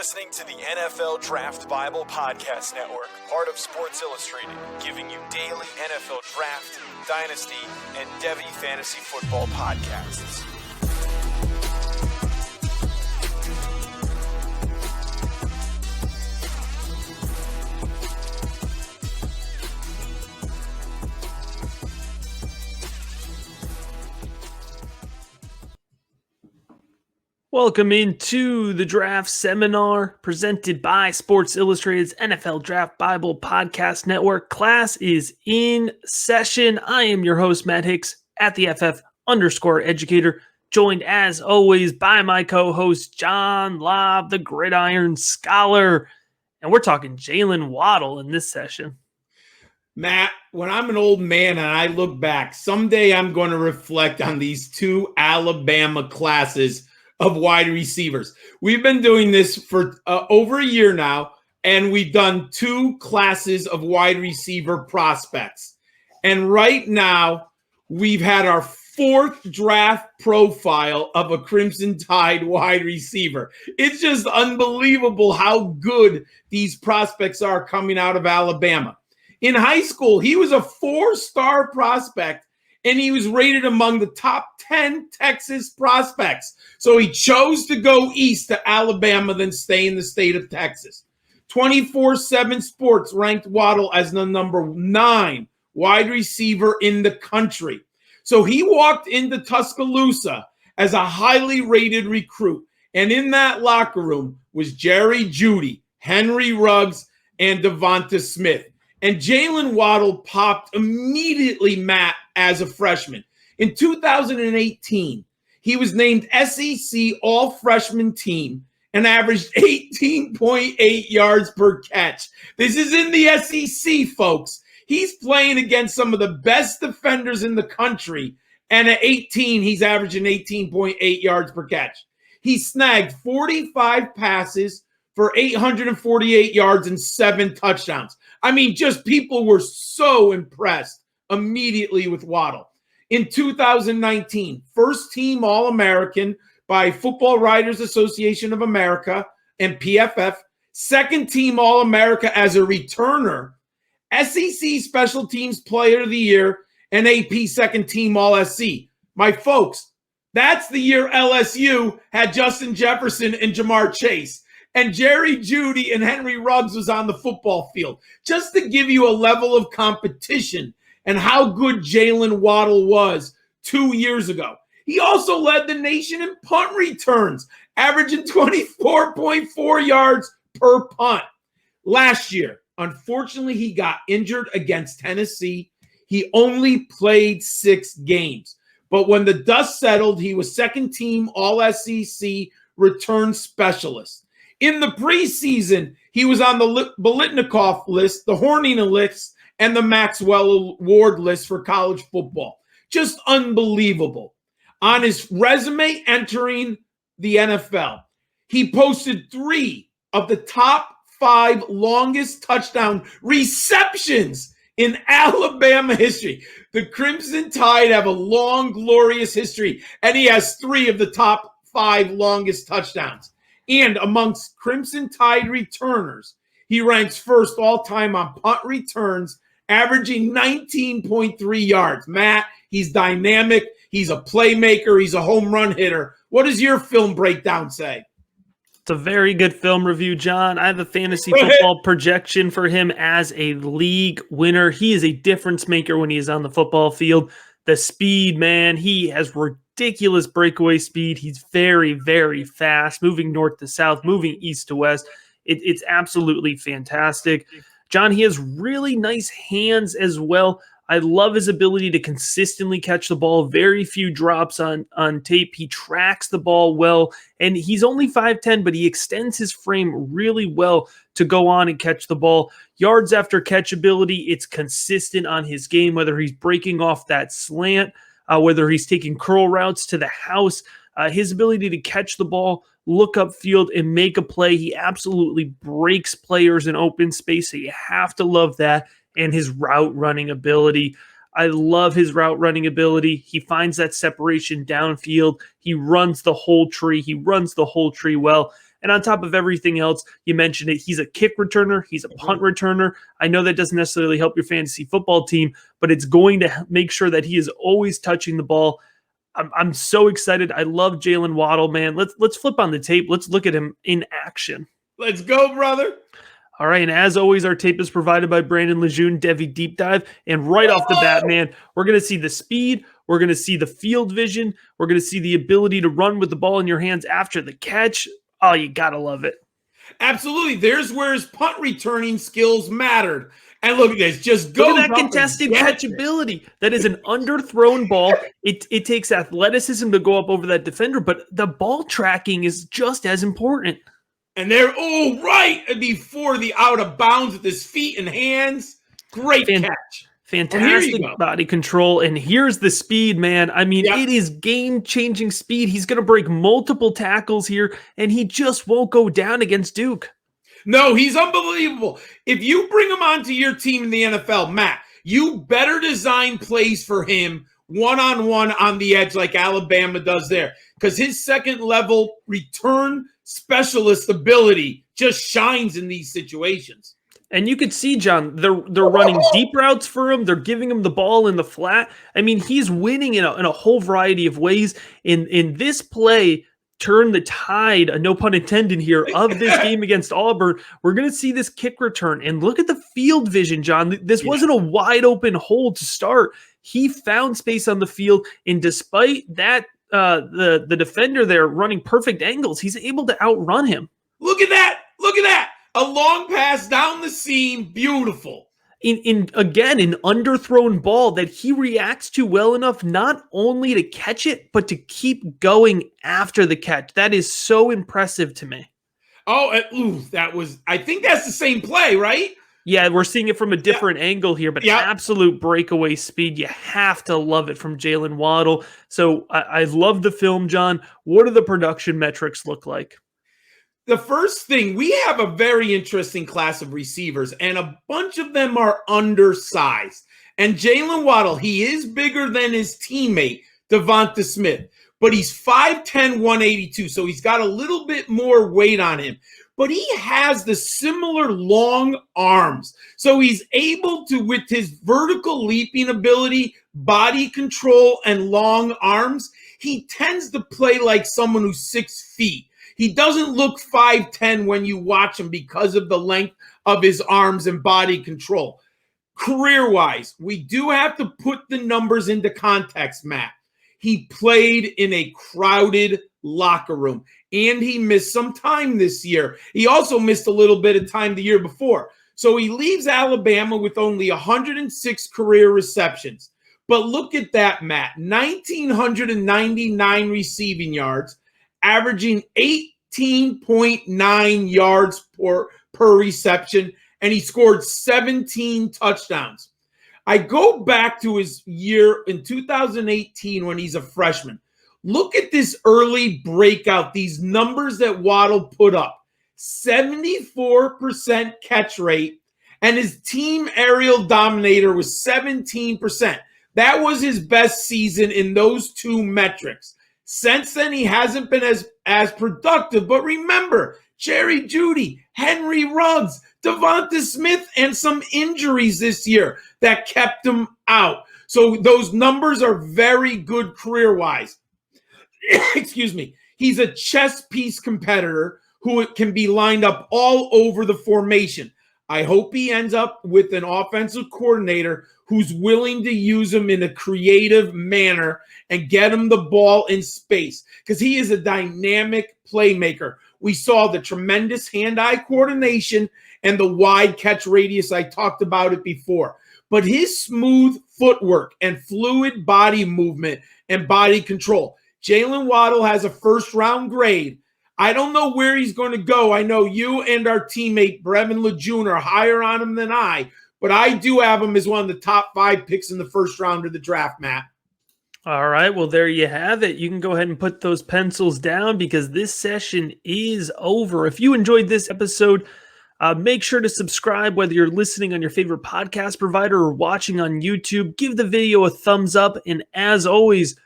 listening to the NFL Draft Bible Podcast Network, part of Sports Illustrated, giving you daily NFL Draft, Dynasty, and Devy Fantasy Football podcasts. Welcome into the Draft Seminar presented by Sports Illustrated's NFL Draft Bible Podcast Network. Class is in session. I am your host, Matt Hicks, at the FF_educator, joined as always by my co-host, John Lobb, the Gridiron Scholar. And we're talking Jaylen Waddle in this session. Matt, when I'm an old man and I look back, someday I'm going to reflect on these two Alabama classes of wide receivers. We've been doing this for over a year now, and we've done two classes of wide receiver prospects. And right now, we've had our fourth draft profile of a Crimson Tide wide receiver. It's just unbelievable how good these prospects are coming out of Alabama. In high school, he was a four-star prospect, and he was rated among the top 10 Texas prospects. So he chose to go east to Alabama than stay in the state of Texas. 24/7 Sports ranked Waddle as the number 9 wide receiver in the country. So he walked into Tuscaloosa as a highly rated recruit. And in that locker room was Jerry Jeudy, Henry Ruggs, and Devonta Smith. And Jaylen Waddle popped immediately, Matt, as a freshman. In 2018, he was named SEC All-Freshman Team and averaged 18.8 yards per catch. This is in the SEC, folks. He's playing against some of the best defenders in the country, and at 18, he's averaging 18.8 yards per catch. He snagged 45 passes for 848 yards and 7 touchdowns. I mean, just people were so impressed immediately with Waddle. In 2019, first team All-American by Football Writers Association of America and PFF, second team All-America as a returner, SEC Special Teams Player of the Year, and AP second team All-SC. My folks, that's the year LSU had Justin Jefferson and Jamar Chase, and Jerry Jeudy and Henry Ruggs was on the football field. Just to give you a level of competition and how good Jaylen Waddle was 2 years ago. He also led the nation in punt returns, averaging 24.4 yards per punt. Last year, unfortunately, he got injured against Tennessee. He only played 6 games. But when the dust settled, he was second team All-SEC return specialist. In the preseason, he was on the Biletnikoff list, the Hornina list, and the Maxwell Award list for college football. Just unbelievable. On his resume entering the NFL, he posted 3 of the top 5 longest touchdown receptions in Alabama history. The Crimson Tide have a long, glorious history, and he has 3 of the top 5 longest touchdowns. And amongst Crimson Tide returners, he ranks first all-time on punt returns, averaging 19.3 yards. Matt, he's dynamic. He's a playmaker. He's a home run hitter. What does your film breakdown say? It's a very good film review, John. I have a fantasy football projection for him as a league winner. He is a difference maker when he is on the football field. The speed, man, he has ridiculous breakaway speed. He's very, very fast, moving north to south, moving east to west. It's absolutely fantastic. John, he has really nice hands as well. I love his ability to consistently catch the ball. Very few drops on tape. He tracks the ball well, and he's only 5'10", but he extends his frame really well to go on and catch the ball. Yards after catch ability, it's consistent on his game, whether he's breaking off that slant, whether he's taking curl routes to the house. His ability to catch the ball, look upfield, and make a play. He absolutely breaks players in open space, so you have to love that. And his route running ability. I love his route running ability. He finds that separation downfield. He runs the whole tree. He runs the whole tree well. And on top of everything else, you mentioned it, he's a kick returner, he's a punt returner. I know that doesn't necessarily help your fantasy football team, but it's going to make sure that he is always touching the ball. I'm so excited. I love Jaylen Waddle, man. Let's flip on the tape. Let's look at him in action. Let's go, brother. All right, and as always, our tape is provided by Brandon Lejeune, Devy Deep Dive. And right off the bat, man, we're going to see the speed. We're going to see the field vision. We're going to see the ability to run with the ball in your hands after the catch. Oh, you got to love it. Absolutely. There's where his punt returning skills mattered. And look at this. Just go. Look at that contested catchability. That is an underthrown ball. It takes athleticism to go up over that defender, but the ball tracking is just as important. And they're right before the out of bounds with his feet and hands. Great catch. Fantastic body control. And here's the speed, man. I mean, It is game-changing speed. He's going to break multiple tackles here, and he just won't go down against Duke. No, he's unbelievable. If you bring him onto your team in the NFL, Matt, you better design plays for him one-on-one on the edge like Alabama does there, because his second-level return specialist ability just shines in these situations. And you could see, John, they're running deep routes for him. They're giving him the ball in the flat. I mean, he's winning in a whole variety of ways. In this play, turn the tide, no pun intended here, of this game against Auburn. We're going to see this kick return. And look at the field vision, John. This wasn't a wide open hole to start. He found space on the field, and despite that, the defender there running perfect angles, he's able to outrun him. Look at that. Look at that. A long pass down the seam. Beautiful. Again, an underthrown ball that he reacts to well enough not only to catch it, but to keep going after the catch. That is so impressive to me. I think that's the same play, right? Yeah, we're seeing it from a different angle here, but absolute breakaway speed. You have to love it from Jaylen Waddle. So I love the film, John. What do the production metrics look like? The first thing, we have a very interesting class of receivers, and a bunch of them are undersized. And Jaylen Waddle, he is bigger than his teammate, Devonta Smith, but he's 5'10", 182, so he's got a little bit more weight on him. But he has the similar long arms. So he's able to, with his vertical leaping ability, body control, and long arms, he tends to play like someone who's 6 feet. He doesn't look 5'10" when you watch him because of the length of his arms and body control. Career-wise, we do have to put the numbers into context, Matt. He played in a crowded locker room, and he missed some time this year. He also missed a little bit of time the year before. So he leaves Alabama with only 106 career receptions. But look at that, Matt. 1,999 receiving yards, averaging 18.9 yards per reception, and he scored 17 touchdowns. I go back to his year in 2018 when he's a freshman. Look at this early breakout, these numbers that Waddle put up. 74% catch rate, and his team aerial dominator was 17%. That was his best season in those two metrics. Since then, he hasn't been as productive. But remember, Jerry Jeudy, Henry Ruggs, Devonta Smith, and some injuries this year that kept him out. So those numbers are very good career-wise. Excuse me. He's a chess piece competitor who can be lined up all over the formation. I hope he ends up with an offensive coordinator who's willing to use him in a creative manner and get him the ball in space, because he is a dynamic playmaker. We saw the tremendous hand-eye coordination and the wide catch radius. I talked about it before. But his smooth footwork and fluid body movement and body control. Jaylen Waddle has a first-round grade. I don't know where he's going to go. I know you and our teammate, Brevin Lejeune, are higher on him than I, but I do have him as one of the top 5 picks in the first round of the draft, Matt. All right, well, there you have it. You can go ahead and put those pencils down because this session is over. If you enjoyed this episode, make sure to subscribe, whether you're listening on your favorite podcast provider or watching on YouTube. Give the video a thumbs up, and as always,